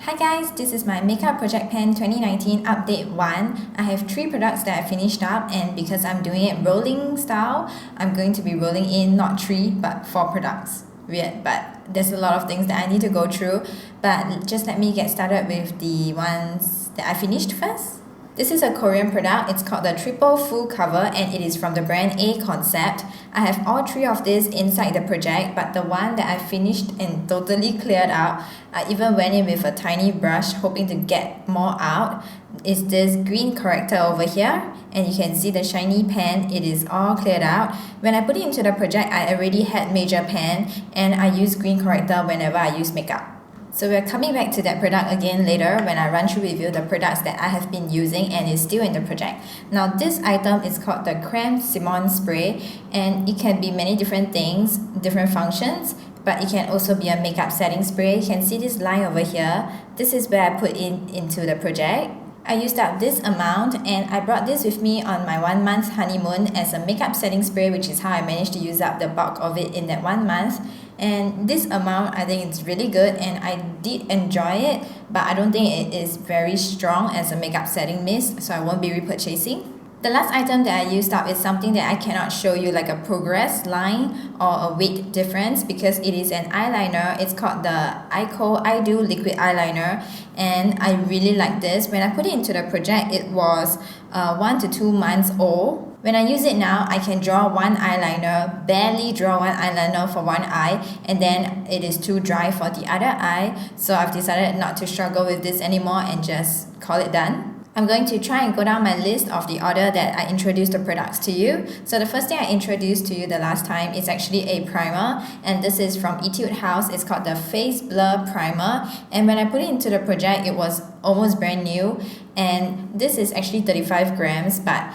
Hi guys, this is my Makeup Project Pen 2019 Update 1. I have 3 products that I finished up, and because I'm doing it rolling style, I'm going to be rolling in not 3 but 4 products. Weird, but there's a lot of things that I need to go through. But just let me get started with the ones that I finished first. This is a Korean product. It's called the Triple Full Cover and it is from the brand A Concept. I have all 3 of these inside the project, but the one that I finished and totally cleared out, I even went in with a tiny brush hoping to get more out, is this green corrector over here. And you can see the shiny pen, it is all cleared out. When I put it into the project, I already had major pen and I use green corrector whenever I use makeup. So we're coming back to that product again later when I run through review the products that I have been using and is still in the project. Now this item is called the Creme spray and it can be many different things, different functions, but it can also be a makeup setting spray. You can see this line over here. This is where I put into the project. I used up this amount and I brought this with me on my 1 month honeymoon as a makeup setting spray, which is how I managed to use up the bulk of it in that 1 month. And this amount, I think it's really good and I did enjoy it, but I don't think it is very strong as a makeup setting mist, so I won't be repurchasing. The last item that I used up is something that I cannot show you like a progress line or a weight difference because it is an eyeliner. It's called the Apieu liquid eyeliner and I really like this. When I put it into the project, it was 1 to 2 months old. When I use it now, I can draw one eyeliner, barely draw one eyeliner for one eye, and then it is too dry for the other eye. So I've decided not to struggle with this anymore and just call it done. I'm going to try and go down my list of the order that I introduced the products to you. So the first thing I introduced to you the last time is actually a primer, and this is from Etude House. It's called the Face Blur Primer, and when I put it into the project, it was almost brand new, and this is actually 35 grams, but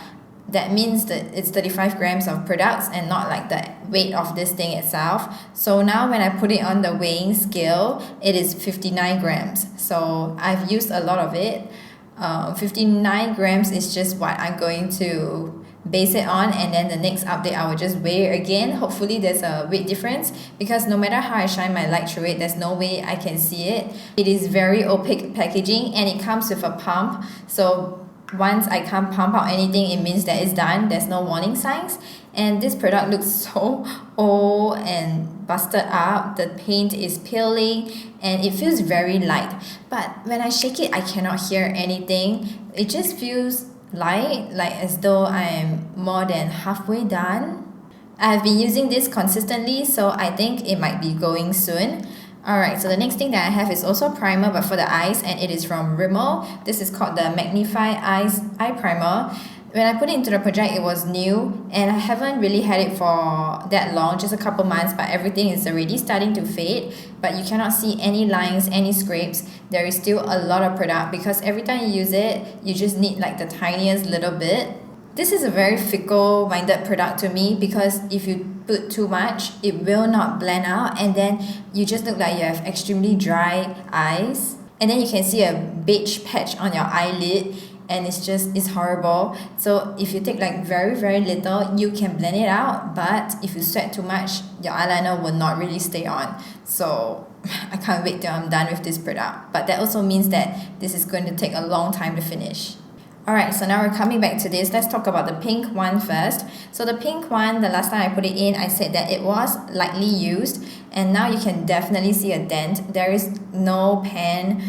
that means that it's 35 grams of products and not like the weight of this thing itself. So now when I put it on the weighing scale, it is 59 grams. So I've used a lot of it. 59 grams is just what I'm going to base it on, and then the next update I will just weigh it again. Hopefully there's a weight difference because no matter how I shine my light through it, there's no way I can see it. It is very opaque packaging and it comes with a pump. So once I can't pump out anything, it means that it's done. There's no warning signs. And this product looks so old and busted up. The paint is peeling and it feels very light. But when I shake it, I cannot hear anything. It just feels light, like as though I am more than halfway done. I have been using this consistently, so I think it might be going soon. Alright, so the next thing that I have is also a primer but for the eyes, and it is from Rimmel. This is called the Magnify Eyes Eye Primer. When I put it into the project, it was new and I haven't really had it for that long, just a couple months, but everything is already starting to fade. But you cannot see any lines, any scrapes. There is still a lot of product because every time you use it, you just need like the tiniest little bit. This is a very fickle-minded product to me because if you put too much, it will not blend out and then you just look like you have extremely dry eyes. And then you can see a beige patch on your eyelid and it's horrible. So if you take like very, very little, you can blend it out, but if you sweat too much, your eyeliner will not really stay on. So I can't wait till I'm done with this product. But that also means that this is going to take a long time to finish. Alright, so now we're coming back to this. Let's talk about the pink one first. So the pink one, the last time I put it in, I said that it was lightly used. And now you can definitely see a dent. There is no pen.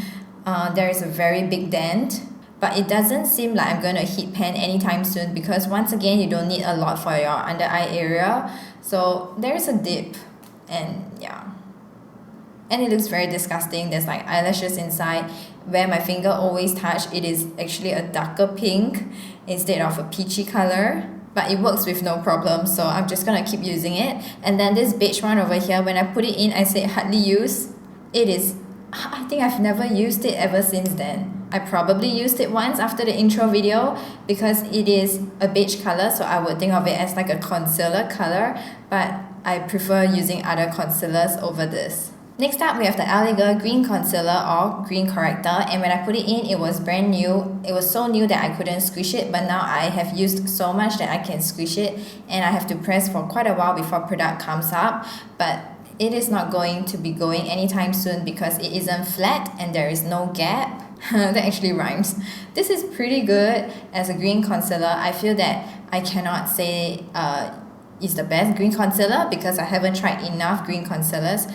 There is a very big dent. But it doesn't seem like I'm going to hit pen anytime soon because once again, you don't need a lot for your under eye area. So there is a dip and yeah. And it looks very disgusting. There's like eyelashes inside. Where my finger always touch, it is actually a darker pink instead of a peachy color. But it works with no problem, so I'm just gonna keep using it. And then this beige one over here, when I put it in, I said hardly used. It is, I think I've never used it ever since then. I probably used it once after the intro video because it is a beige color, so I would think of it as like a concealer color, but I prefer using other concealers over this. Next up, we have the Elegant Green Concealer or Green Corrector, and when I put it in, it was brand new. It was so new that I couldn't squish it, but now I have used so much that I can squish it, and I have to press for quite a while before product comes up. But It is not going to be going anytime soon because it isn't flat and there is no gap. That actually rhymes. This is pretty good as a green concealer. I feel that I cannot say it's the best green concealer because I haven't tried enough green concealers,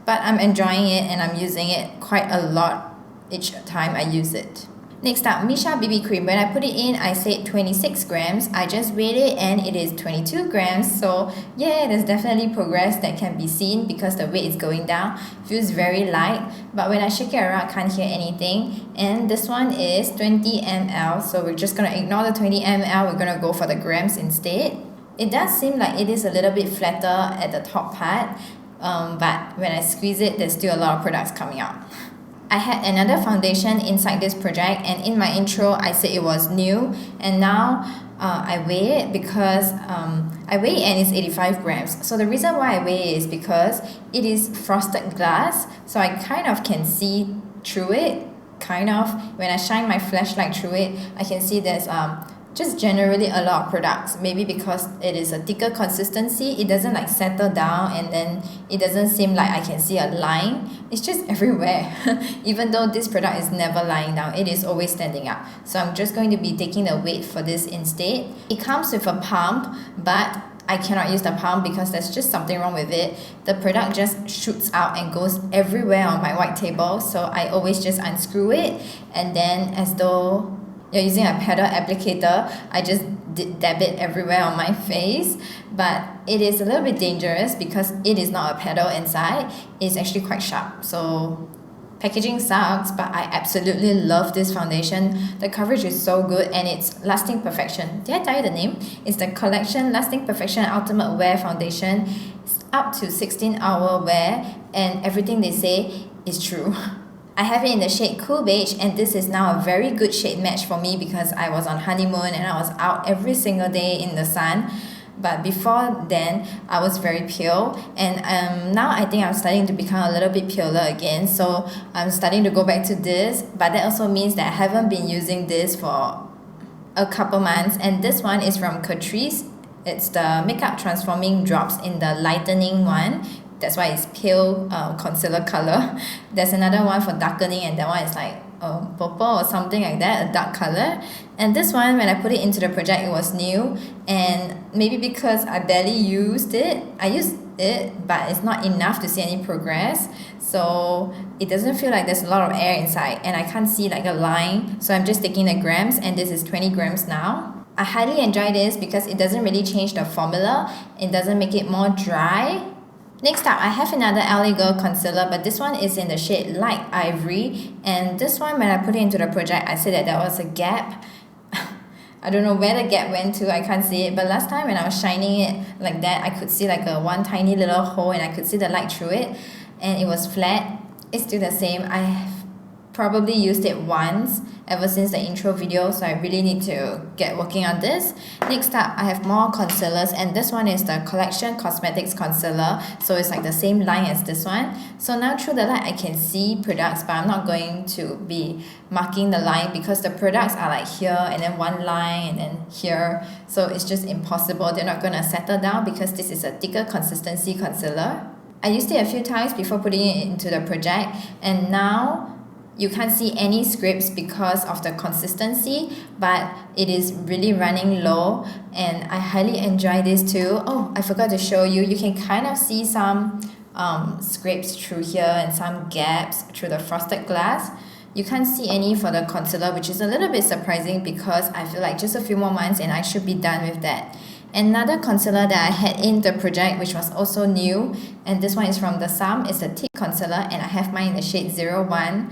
but I'm enjoying it and I'm using it quite a lot each time I use it. Next up, Missha BB cream. When I put it in, I said 26 grams. I just weighed it and it is 22 grams. So yeah, there's definitely progress that can be seen because the weight is going down. Feels very light, but when I shake it around, I can't hear anything. And this one is 20 ml. So we're just going to ignore the 20 ml. We're going to go for the grams instead. It does seem like it is a little bit flatter at the top part, but when I squeeze it, there's still a lot of products coming out. I had another foundation inside this project, and in my intro I said it was new, and now I weigh it because I weigh it and it's 85 grams. So the reason why I weigh it is because it is frosted glass, so I kind of can see through it, kind of. When I shine my flashlight through it, I can see there's just generally a lot of products. Maybe because it is a thicker consistency, it doesn't like settle down, and then it doesn't seem like I can see a line. It's just everywhere. Even though this product is never lying down, it is always standing up. So I'm just going to be taking the weight for this instead. It comes with a pump, but I cannot use the pump because there's just something wrong with it. The product just shoots out and goes everywhere on my white table, so I always just unscrew it, and then as though you're using a paddle applicator, I just dab it everywhere on my face. But it is a little bit dangerous because it is not a paddle inside. It's actually quite sharp. So packaging sucks, but I absolutely love this foundation. The coverage is so good and it's lasting perfection. Did I tell you the name? It's the Collection Lasting Perfection Ultimate Wear Foundation. It's up to 16-hour wear, and everything they say is true. I have it in the shade Cool Beige, and this is now a very good shade match for me because I was on honeymoon and I was out every single day in the sun. But before then, I was very pale, and now I think I'm starting to become a little bit paler again. So I'm starting to go back to this, but that also means that I haven't been using this for a couple months. And this one is from Catrice. It's the Makeup Transforming Drops in the lightening one. That's why it's pale concealer color. There's another one for darkening, and that one is like purple or something like that, a dark color. And this one, when I put it into the project, it was new, and maybe because I barely used it, I used it, but it's not enough to see any progress. So it doesn't feel like there's a lot of air inside, and I can't see like a line. So I'm just taking the grams, and this is 20 grams now. I highly enjoy this because it doesn't really change the formula. It doesn't make it more dry. Next up, I have another LA Girl concealer, but this one is in the shade Light Ivory. And this one, when I put it into the project, I said that there was a gap. I don't know where the gap went to, I can't see it. But last time when I was shining it like that, I could see like one tiny little hole and I could see the light through it. And it was flat. It's still the same. I have probably used it once ever since the intro video, so I really need to get working on this. Next up, I have more concealers, and this one is the Collection Cosmetics Concealer, so it's like the same line as this one. So now through the light I can see products, but I'm not going to be marking the line because the products are like here and then one line and then here, so it's just impossible. They're not going to settle down because this is a thicker consistency concealer. I used it a few times before putting it into the project, and now you can't see any scrapes because of the consistency, but it is really running low, and I highly enjoy this too. Oh, I forgot to show you. You can kind of see some scrapes through here and some gaps through the frosted glass. You can't see any for the concealer, which is a little bit surprising because I feel like just a few more months and I should be done with that. Another concealer that I had in the project, which was also new, and this one is from the Sum, is the Tip Concealer, and I have mine in the shade 01.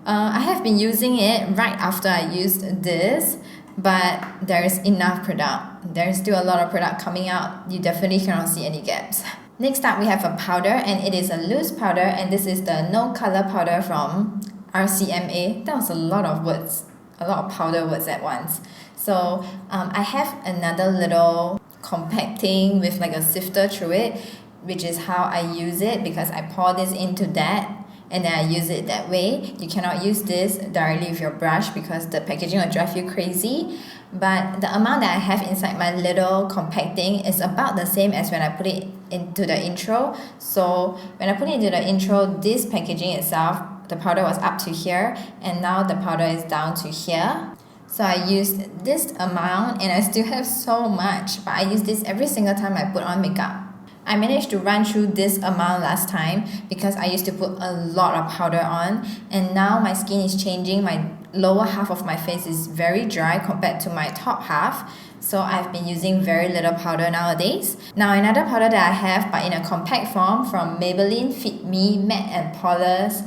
I have been using it right after I used this, but there is enough product. There is still a lot of product coming out. You definitely cannot see any gaps. Next up, we have a powder, and it is a loose powder, and this is the No Color Powder from Rcma. That was a lot of words, a lot of powder words at once. So I have another little compact thing with like a sifter through it, which is how I use it because I pour this into that and then I use it that way. You cannot use this directly with your brush because the packaging will drive you crazy. But the amount that I have inside my little compact thing is about the same as when I put it into the intro. So when I put it into the intro, this packaging itself, the powder was up to here, and now the powder is down to here. So I used this amount, and I still have so much, but I use this every single time I put on makeup. I managed to run through this amount last time because I used to put a lot of powder on, and now my skin is changing. My lower half of my face is very dry compared to my top half, so I've been using very little powder nowadays. Now another powder that I have, but in a compact form, from Maybelline Fit Me Matte and Poreless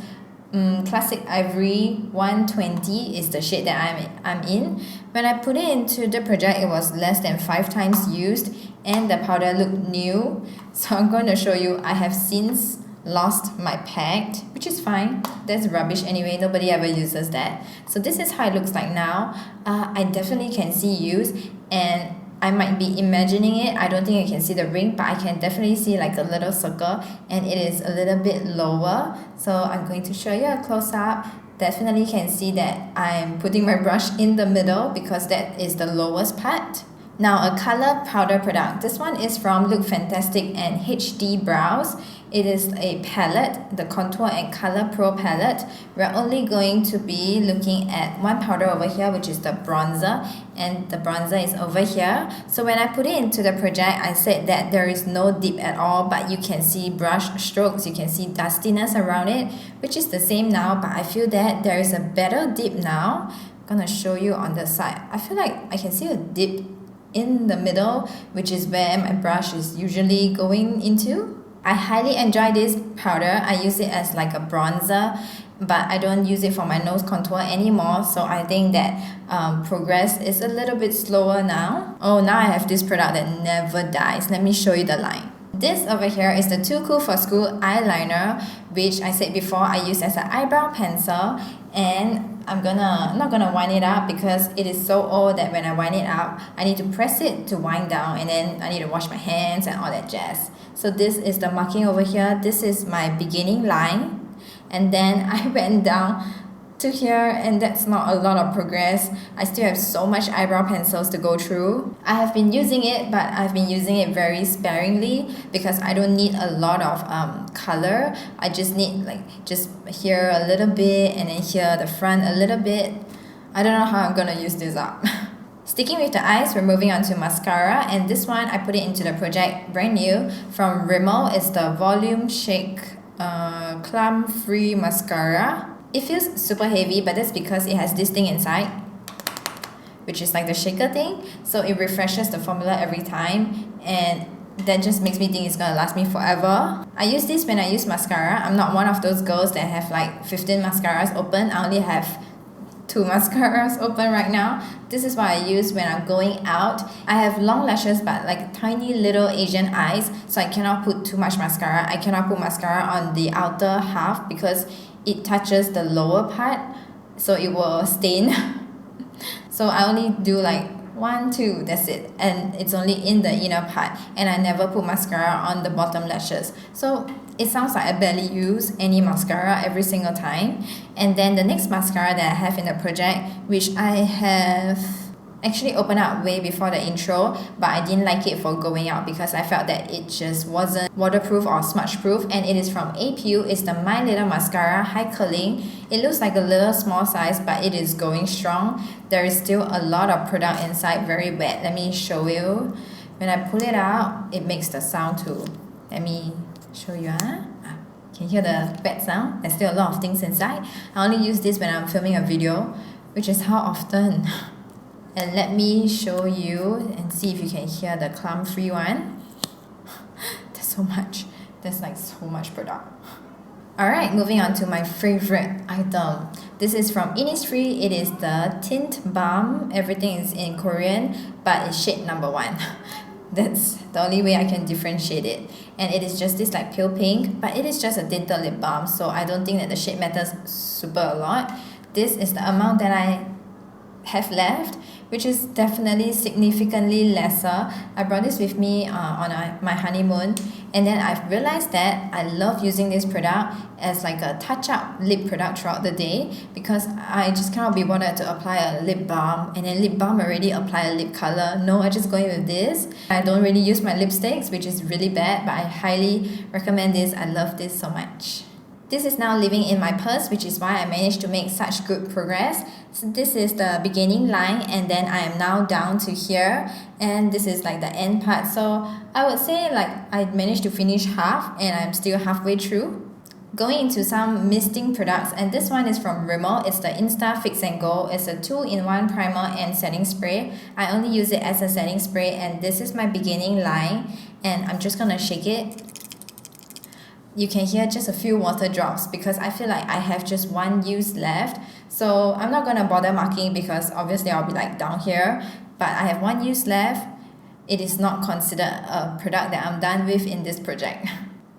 Classic Ivory 120 is the shade that I'm in. When I put it into the project, it was less than 5 times used, and the powder looked new. So I'm going to show you. I have since lost my pack, which is fine. That's rubbish anyway. Nobody ever uses that. So this is how it looks like now. I definitely can see use, and I might be imagining it. I don't think I can see the ring, but I can definitely see like a little circle, and it is a little bit lower. So I'm going to show you a close-up. Definitely can see that I'm putting my brush in the middle because that is the lowest part. Now a color powder product. This one is from Lookfantastic and HD Brows. It is a palette, the Contour and Color Pro palette. We're only going to be looking at one powder over here, which is the bronzer, and the bronzer is over here. So when I put it into the project, I said that there is no dip at all, but you can see brush strokes, you can see dustiness around it, which is the same now, but I feel that there is a better dip now. I'm gonna show you on the side. I feel like I can see a dip in the middle, which is where my brush is usually going into. I highly enjoy this powder. I use it as like a bronzer, but I don't use it for my nose contour anymore, so I think that progress is a little bit slower now. Oh, now I have this product that never dies. Let me show you the line. This over here is the Too Cool for School eyeliner, which I said before I use as an eyebrow pencil, and I'm not gonna wind it up because it is so old that when I wind it up, I need to press it to wind down, and then I need to wash my hands and all that jazz. So this is the marking over here. This is my beginning line, and then I went down to here, and that's not a lot of progress. I still have so much eyebrow pencils to go through. I have been using it, but I've been using it very sparingly because I don't need a lot of color. I just need like just here a little bit, and then here the front a little bit. I don't know how I'm gonna use this up. Sticking with the eyes, we're moving on to mascara, and this one I put it into the project brand new from Rimmel. It's the Volume Shake Clump Free Mascara. It feels super heavy, but that's because it has this thing inside, which is like the shaker thing. So it refreshes the formula every time, and that just makes me think it's gonna last me forever. I use this when I use mascara. I'm not one of those girls that have like 15 mascaras open. I only have 2 mascaras open right now. This is what I use when I'm going out. I have long lashes but like tiny little Asian eyes, so I cannot put too much mascara. I cannot put mascara on the outer half because it touches the lower part, so it will stain. So I only do like 1, 2, that's it, and it's only in the inner part, and I never put mascara on the bottom lashes. So it sounds like I barely use any mascara every single time. And then the next mascara that I have in the project, which I have actually opened up way before the intro, but I didn't like it for going out because I felt that it just wasn't waterproof or smudge proof, and it is from Apieu. It's the My Little Mascara High Curling. It looks like a little small size, but it is going strong. There is still a lot of product inside, very wet. Let me show you. When I pull it out, it makes the sound too. Let me show you. Can you hear the wet sound? There's still a lot of things inside. I only use this when I'm filming a video, which is how often. And let me show you and see if you can hear the clump free one. There's so much. There's like so much product. Alright, moving on to my favorite item. This is from Innisfree. It is the Tint Balm. Everything is in Korean, but it's shade number 1. That's the only way I can differentiate it. And it is just this like pale pink, but it is just a tinted lip balm, so I don't think that the shade matters super a lot. This is the amount that I have left. which is definitely significantly lesser. I brought this with me on my honeymoon, and then I've realized that I love using this product as like a touch-up lip product throughout the day, because I just cannot be bothered to apply a lip balm and then lip balm already apply a lip color. No, I just go in with this. I don't really use my lipsticks, which is really bad, but I highly recommend this. I love this so much. This is now living in my purse, which is why I managed to make such good progress. So this is the beginning line, and then I am now down to here, and this is like the end part. So I would say like I managed to finish half and I'm still halfway through. Going into some misting products, and this one is from Rimmel. It's the Insta Fix and Go. It's a 2-in-1 primer and setting spray. I only use it as a setting spray, and this is my beginning line, and I'm just gonna shake it. You can hear just a few water drops because I feel like I have just one use left. So I'm not gonna bother marking because obviously I'll be like down here, but I have one use left. It is not considered a product that I'm done with in this project.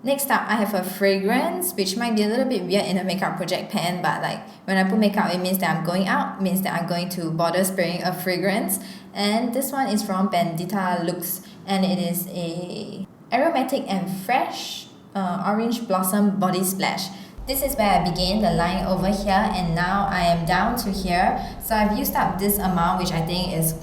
Next up, I have a fragrance, which might be a little bit weird in a makeup project pan, but like when I put makeup, it means that I'm going out, means that I'm going to bother spraying a fragrance. And this one is from Bendita Lux, and it is a aromatic and fresh orange blossom body splash. This is where I began the line over here, and now I am down to here. So I've used up this amount, which I think is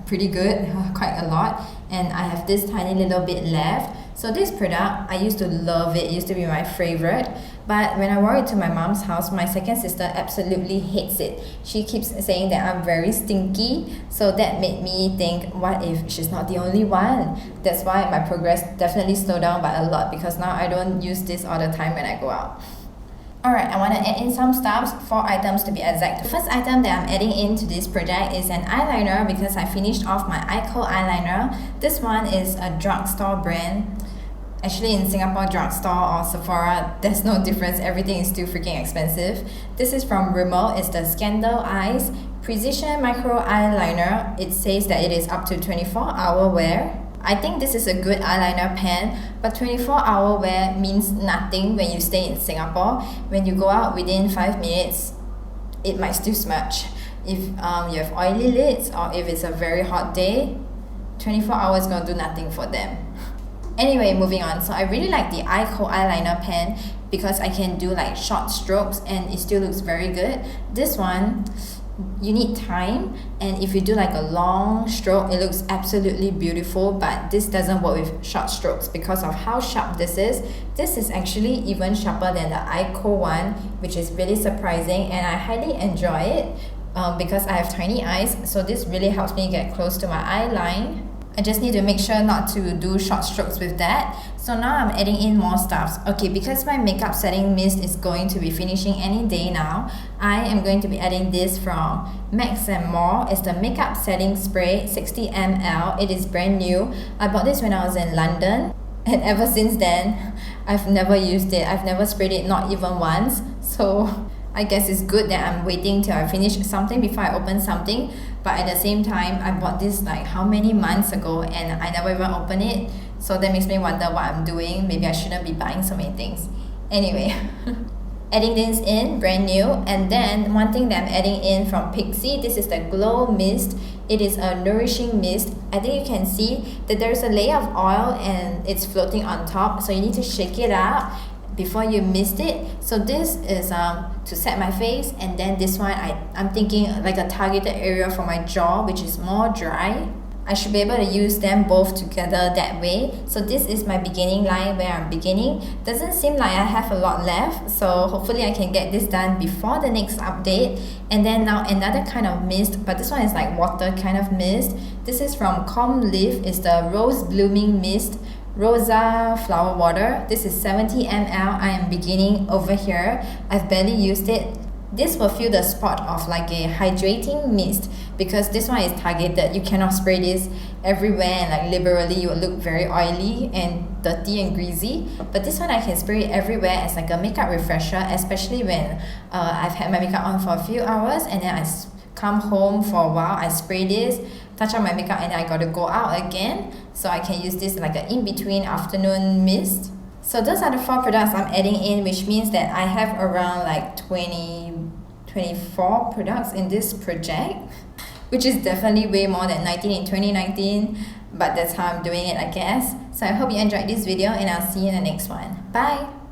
pretty good, quite a lot, and I have this tiny little bit left. So this product, I used to love it. It used to be my favorite, but when I wore it to my mom's house, my second sister absolutely hates it. She keeps saying that I'm very stinky, so that made me think, what if she's not the only one? That's why my progress definitely slowed down by a lot, because now I don't use this all the time when I go out. Alright, I want to add in some stuff, 4 items to be exact. The first item that I'm adding into this project is an eyeliner, because I finished off my Apieu eyeliner. This one is a drugstore brand. Actually, in Singapore drugstore or Sephora, there's no difference. Everything is still freaking expensive. This is from Rimmel. It's the Scandaleyes Precision Micro Eyeliner. It says that it is up to 24-hour wear. I think this is a good eyeliner pen, but 24-hour wear means nothing when you stay in Singapore. When you go out within 5 minutes, it might still smudge. If you have oily lids, or if it's a very hot day, 24 hours is gonna do nothing for them. Anyway, moving on. So I really like the Apieu eyeliner pen because I can do like short strokes and it still looks very good. This one, you need time, and if you do like a long stroke, it looks absolutely beautiful, but this doesn't work with short strokes because of how sharp this is. This is actually even sharper than the Apieu one, which is really surprising, and I highly enjoy it because I have tiny eyes, so this really helps me get close to my eye line. I just need to make sure not to do short strokes with that. So now I'm adding in more stuffs. Okay, because my makeup setting mist is going to be finishing any day now, I am going to be adding this from Max & More. It's the makeup setting spray, 60 ml. It is brand new. I bought this when I was in London, and ever since then, I've never used it. I've never sprayed it, not even once. So I guess it's good that I'm waiting till I finish something before I open something. But at the same time, I bought this like how many months ago and I never even opened it. So that makes me wonder what I'm doing. Maybe I shouldn't be buying so many things. Anyway, adding this in, brand new. And then one thing that I'm adding in from Pixi, this is the Glow Mist. It is a nourishing mist. I think you can see that there's a layer of oil and it's floating on top. So you need to shake it up before you mist it. So this is to set my face, and then this one I'm thinking like a targeted area for my jaw, which is more dry. I should be able to use them both together that way. So this is my beginning line where I'm beginning. Doesn't seem like I have a lot left, so hopefully I can get this done before the next update. And then now another kind of mist, but this one is like water kind of mist. This is from Creme. It's the Rose Blooming Mist Rosa Flower Water. This is 70 ml. I am beginning over here. I've barely used it. This will fill the spot of like a hydrating mist, because this one is targeted. You cannot spray this everywhere and like liberally. You will look very oily and dirty and greasy. But this one I can spray it everywhere as like a makeup refresher, especially when I've had my makeup on for a few hours and then I come home for a while. I spray this, touch up my makeup, and then I gotta go out again. So I can use this like an in-between afternoon mist. So those are the 4 products I'm adding in, which means that I have around like 24 products in this project, which is definitely way more than 19 in 2019, but that's how I'm doing it, I guess. So I hope you enjoyed this video, and I'll see you in the next one. Bye!